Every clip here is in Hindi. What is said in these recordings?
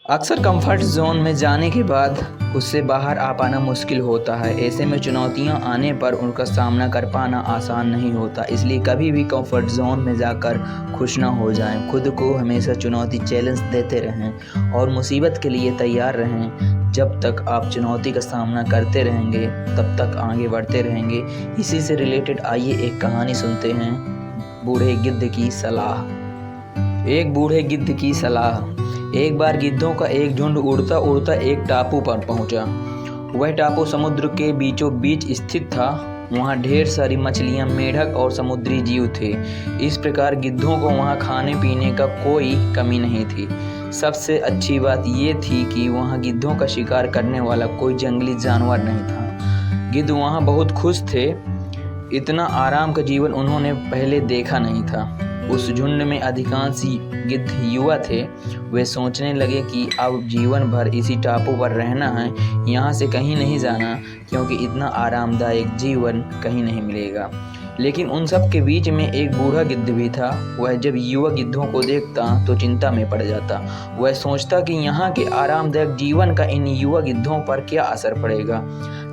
अक्सर कंफर्ट जोन में जाने के बाद उससे बाहर आ पाना मुश्किल होता है। ऐसे में चुनौतियां आने पर उनका सामना कर पाना आसान नहीं होता। इसलिए कभी भी कंफर्ट जोन में जाकर खुश ना हो जाएं। खुद को हमेशा चुनौती चैलेंज देते रहें और मुसीबत के लिए तैयार रहें। जब तक आप चुनौती का सामना करते रहेंगे तब तक आगे बढ़ते रहेंगे। इसी से रिलेटेड आइए एक कहानी सुनते हैं। बूढ़े गिद्ध की सलाह। एक बूढ़े गिद्ध की सलाह। एक बार गिद्धों का एक झुंड उड़ता उड़ता एक टापू पर पहुंचा। वह टापू समुद्र के बीचों बीच स्थित था। वहां ढेर सारी मछलियां, मेढक और समुद्री जीव थे। इस प्रकार गिद्धों को वहां खाने पीने का कोई कमी नहीं थी। सबसे अच्छी बात यह थी कि वहां गिद्धों का शिकार करने वाला कोई जंगली जानवर नहीं था। गिद्ध वहां बहुत खुश थे। इतना आराम का जीवन उन्होंने पहले देखा नहीं था। उस झुंड में अधिकांश गिद्ध युवा थे। वे सोचने लगे कि अब जीवन भर इसी टापू पर रहना है, यहाँ से कहीं नहीं जाना, क्योंकि इतना आरामदायक जीवन कहीं नहीं मिलेगा। लेकिन उन सब के बीच में एक बूढ़ा गिद्ध भी था। वह जब युवा गिद्धों को देखता तो चिंता में पड़ जाता। वह सोचता कि यहाँ के आरामदायक जीवन का इन युवा गिद्धों पर क्या असर पड़ेगा।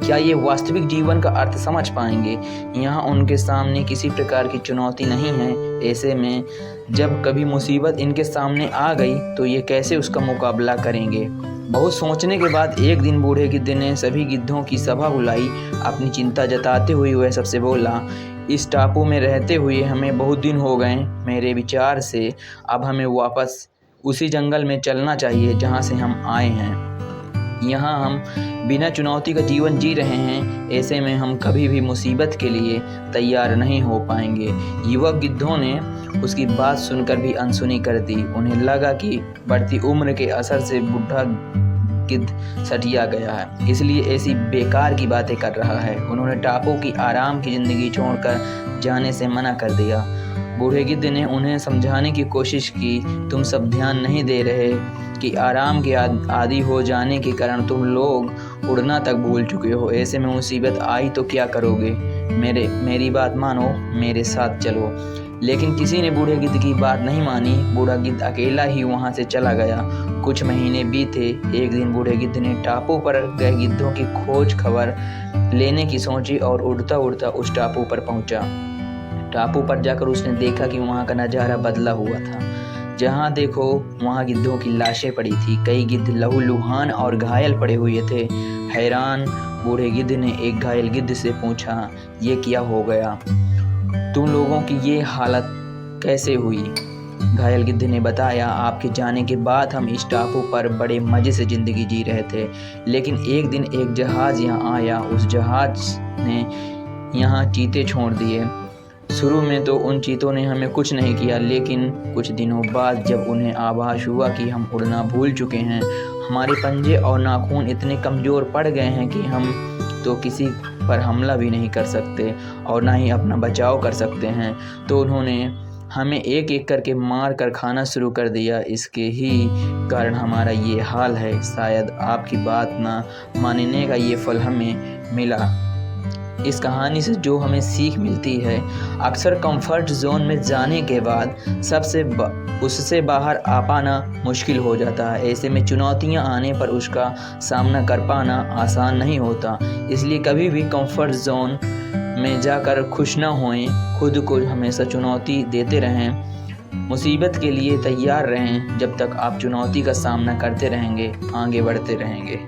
क्या ये वास्तविक जीवन का अर्थ समझ पाएंगे। यहाँ उनके सामने किसी प्रकार की चुनौती नहीं है। ऐसे में जब कभी मुसीबत इनके सामने आ गई तो ये कैसे उसका मुकाबला करेंगे। बहुत सोचने के बाद एक दिन बूढ़े गिद्ध ने सभी गिद्धों की सभा बुलाई। अपनी चिंता जताते हुए वह सबसे बोला, इस टापू में रहते हुए हमें बहुत दिन हो गए। मेरे विचार से अब हमें वापस उसी जंगल में चलना चाहिए जहाँ से हम आए हैं। यहाँ हम बिना चुनौती का जीवन जी रहे हैं। ऐसे में हम कभी भी मुसीबत के लिए तैयार नहीं हो पाएंगे। युवक गिद्धों ने उसकी बात सुनकर भी अनसुनी कर दी। उन्हें लगा कि बढ़ती उम्र के असर से बूढ़ा गिद्ध सटिया गया है, इसलिए ऐसी बेकार की बातें कर रहा है। उन्होंने टापू की आराम की जिंदगी छोड़कर जाने से मना कर दिया। बूढ़े गिद्ध ने उन्हें समझाने की कोशिश की, तुम सब ध्यान नहीं दे रहे कि आराम के आदी हो जाने के कारण तुम लोग उड़ना तक भूल चुके हो। ऐसे में मुसीबत आई तो क्या करोगे। मेरी बात मानो, मेरे साथ चलो। लेकिन किसी ने बूढ़े गिद्ध की बात नहीं मानी। बूढ़ा गिद्ध अकेला ही वहां से चला गया। कुछ महीने बीते। एक दिन बूढ़े गिद्ध ने टापू पर गए गिद्धों की खोज खबर लेने की सोची और उड़ता उड़ता उस टापू पर पहुंचा। टापू पर जाकर उसने देखा कि वहां का नज़ारा बदला हुआ था। जहां देखो वहां गिद्धों की लाशें पड़ी थी। कई गिद्ध लहूलुहान और घायल पड़े हुए थे। हैरान बूढ़े गिद्ध ने एक घायल गिद्ध से पूछा, ये क्या हो गया, तुम लोगों की ये हालत कैसे हुई। घायल गिद्ध ने बताया, आपके जाने के बाद हम इस टापू पर बड़े मज़े से ज़िंदगी जी रहे थे। लेकिन एक दिन एक जहाज़ यहाँ आया। उस जहाज़ ने यहाँ चीते छोड़ दिए। शुरू में तो उन चीतों ने हमें कुछ नहीं किया, लेकिन कुछ दिनों बाद जब उन्हें आभास हुआ कि हम उड़ना भूल चुके हैं, हमारे पंजे और नाखून इतने कमज़ोर पड़ गए हैं कि हम तो किसी पर हमला भी नहीं कर सकते और ना ही अपना बचाव कर सकते हैं, तो उन्होंने हमें एक एक करके मार कर खाना शुरू कर दिया। इसके ही कारण हमारा ये हाल है। शायद आपकी बात ना मानने का ये फल हमें मिला। इस कहानी से जो हमें सीख मिलती है, अक्सर कंफर्ट जोन में जाने के बाद उससे बाहर आ पाना मुश्किल हो जाता है। ऐसे में चुनौतियां आने पर उसका सामना कर पाना आसान नहीं होता। इसलिए कभी भी कंफर्ट जोन में जाकर खुश न होएं। खुद को हमेशा चुनौती देते रहें। मुसीबत के लिए तैयार रहें। जब तक आप चुनौती का सामना करते रहेंगे, आगे बढ़ते रहेंगे।